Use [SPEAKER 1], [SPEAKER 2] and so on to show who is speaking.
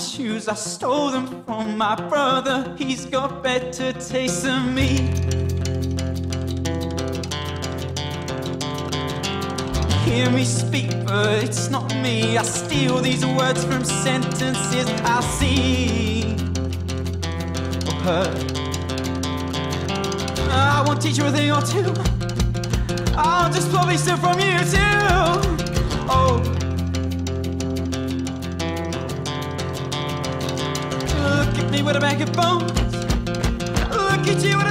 [SPEAKER 1] shoes, I stole them from my brother. He's got better taste than me. Hear me speak, but it's not me. I steal these words from sentences I see or heard. I won't teach you a thing or two. I'll just probably steal from you too. Oh, look at me with a bag of bones. Look at you with